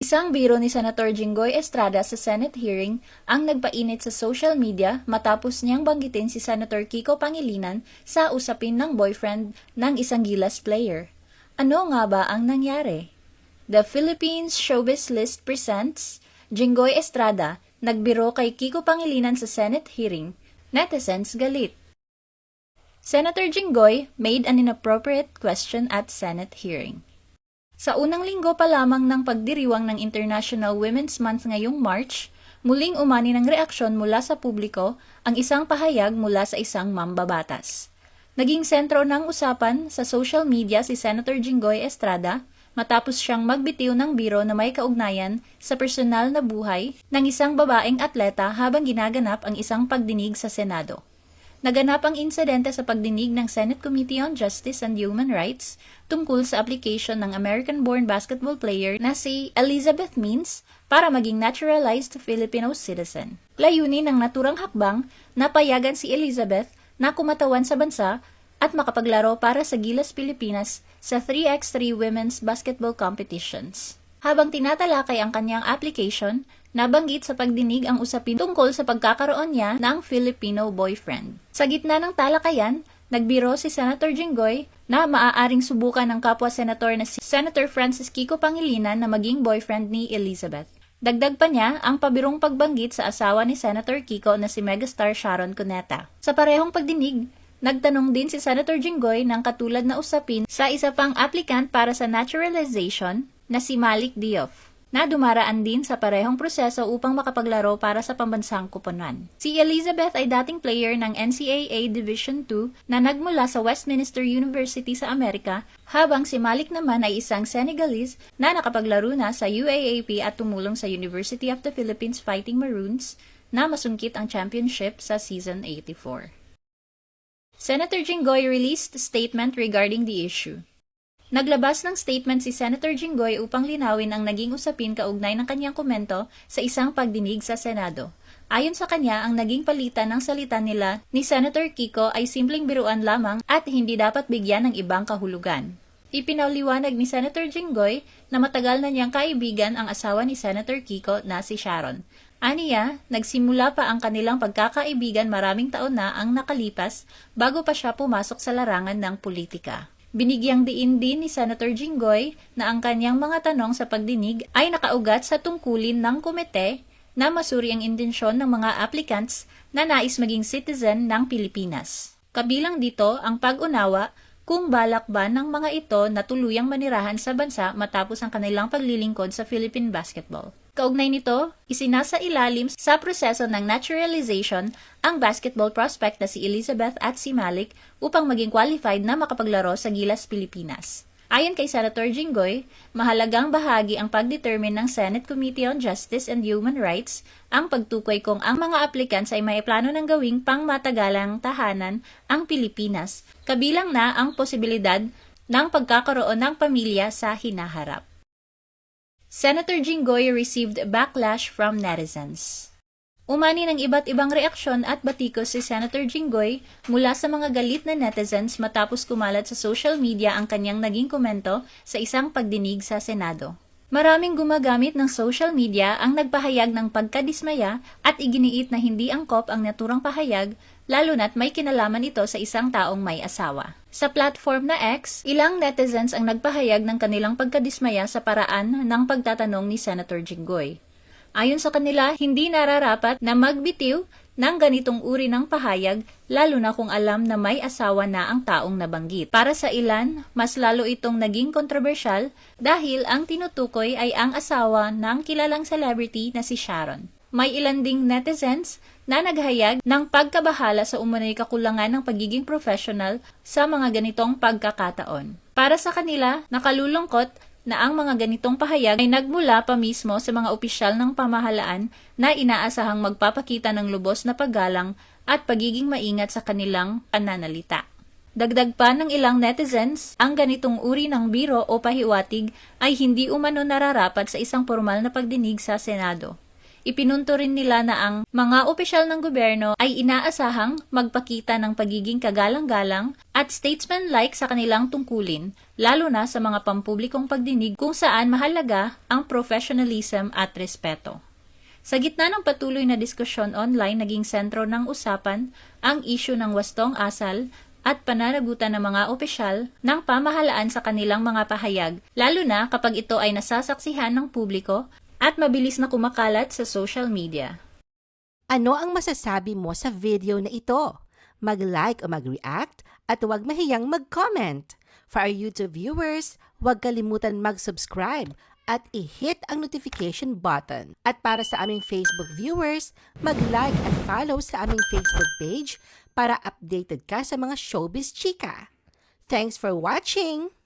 Isang biro ni Senator Jinggoy Estrada sa Senate hearing ang nagpainit sa social media matapos niyang banggitin si Senator Kiko Pangilinan sa usapin ng boyfriend ng isang Gilas player. Ano nga ba ang nangyari? The Philippines Showbiz List presents Jinggoy Estrada, nagbiro kay Kiko Pangilinan sa Senate hearing. Netizens galit. Senator Jinggoy made an inappropriate question at Senate hearing. Sa unang linggo pa lamang ng pagdiriwang ng International Women's Month ngayong March, muling umani ng reaksyon mula sa publiko ang isang pahayag mula sa isang mambabatas. Naging sentro ng usapan sa social media si Senator Jinggoy Estrada matapos siyang magbitiw ng biro na may kaugnayan sa personal na buhay ng isang babaeng atleta habang ginaganap ang isang pagdinig sa Senado. Naganap ang insidente sa pagdinig ng Senate Committee on Justice and Human Rights tungkol sa application ng American-born basketball player na si Elizabeth Means para maging naturalized Filipino citizen. Layunin ng naturang hakbang na payagan si Elizabeth na kumatawan sa bansa at makapaglaro para sa Gilas Pilipinas sa 3x3 women's basketball competitions. Habang tinatalakay ang kanyang application, nabanggit sa pagdinig ang usapin tungkol sa pagkakaroon niya ng Filipino boyfriend. Sa gitna ng talakayan, nagbiro si Senator Jinggoy na maaaring subukan ng kapwa-senator na si Senator Francis Kiko Pangilinan na maging boyfriend ni Elizabeth. Dagdag pa niya ang pabirong pagbanggit sa asawa ni Senator Kiko na si megastar Sharon Cuneta. Sa parehong pagdinig, nagtanong din si Senator Jinggoy ng katulad na usapin sa isa pang applicant para sa naturalization na si Malik Diouf, na dumaraan din sa parehong proseso upang makapaglaro para sa pambansang koponan. Si Elizabeth ay dating player ng NCAA Division II na nagmula sa Westminster University sa Amerika, habang si Malik naman ay isang Senegalese na nakapaglaro na sa UAAP at tumulong sa University of the Philippines Fighting Maroons na masungkit ang championship sa season 84. Senator Jinggoy released a statement regarding the issue. Naglabas ng statement si Senator Jinggoy upang linawin ang naging usapin kaugnay ng kanyang komento sa isang pagdinig sa Senado. Ayon sa kanya, ang naging palitan ng salita nila ni Senator Kiko ay simpleng biruan lamang at hindi dapat bigyan ng ibang kahulugan. Ipinaliwanag ni Senator Jinggoy na matagal na niyang kaibigan ang asawa ni Senator Kiko na si Sharon. Aniya, nagsimula pa ang kanilang pagkakaibigan maraming taon na ang nakalipas bago pa siya pumasok sa larangan ng politika. Binigyang diin din ni Senator Jinggoy na ang kanyang mga tanong sa pagdinig ay nakaugat sa tungkulin ng komite na masuri ang intensyon ng mga applicants na nais maging citizen ng Pilipinas. Kabilang dito ang pag-unawa kung balak ba ng mga ito na tuluyang manirahan sa bansa matapos ang kanilang paglilingkod sa Philippine basketball. Kaugnay nito, isinasailalim sa proseso ng naturalization ang basketball prospect na si Elizabeth at si Malik upang maging qualified na makapaglaro sa Gilas Pilipinas. Ayon kay Senator Jinggoy, mahalagang bahagi ang pag-determine ng Senate Committee on Justice and Human Rights ang pagtukoy kung ang mga applicants ay may plano ng gawing pangmatagalang tahanan ang Pilipinas, kabilang na ang posibilidad ng pagkakaroon ng pamilya sa hinaharap. Senator Jinggoy received backlash from netizens. Umani ng iba't ibang reaksyon at batikos si Senator Jinggoy mula sa mga galit na netizens matapos kumalat sa social media ang kanyang naging komento sa isang pagdinig sa Senado. Maraming gumagamit ng social media ang nagpahayag ng pagkadismaya at iginiit na hindi angkop ang naturang pahayag, lalo na't may kinalaman ito sa isang taong may asawa. Sa platform na X, ilang netizens ang nagpahayag ng kanilang pagkadismaya sa paraan ng pagtatanong ni Senator Jinggoy. Ayon sa kanila, hindi nararapat na magbitiw ng ganitong uri ng pahayag, lalo na kung alam na may asawa na ang taong nabanggit. Para sa ilan, mas lalo itong naging kontrobersyal dahil ang tinutukoy ay ang asawa ng kilalang celebrity na si Sharon. May ilan ding netizens na naghayag ng pagkabahala sa umano'y kakulangan ng pagiging professional sa mga ganitong pagkakataon. Para sa kanila, nakalulungkot na ang mga ganitong pahayag ay nagmula pa mismo sa mga opisyal ng pamahalaan na inaasahang magpapakita ng lubos na paggalang at pagiging maingat sa kanilang pananalita. Dagdag pa ng ilang netizens, ang ganitong uri ng biro o pahiwatig ay hindi umano nararapat sa isang formal na pagdinig sa Senado. Ipinunto rin nila na ang mga opisyal ng gobyerno ay inaasahang magpakita ng pagiging kagalang-galang at statesman-like sa kanilang tungkulin, lalo na sa mga pampublikong pagdinig kung saan mahalaga ang professionalism at respeto. Sa gitna ng patuloy na diskusyon online, naging sentro ng usapan ang issue ng wastong asal at pananagutan ng mga opisyal ng pamahalaan sa kanilang mga pahayag, lalo na kapag ito ay nasasaksihan ng publiko at mabilis na kumakalat sa social media. Ano ang masasabi mo sa video na ito? Mag-like o mag-react at huwag mahiyang mag-comment. For our YouTube viewers, huwag kalimutan mag-subscribe at i-hit ang notification button. At para sa aming Facebook viewers, mag-like at follow sa aming Facebook page para updated ka sa mga showbiz chika. Thanks for watching!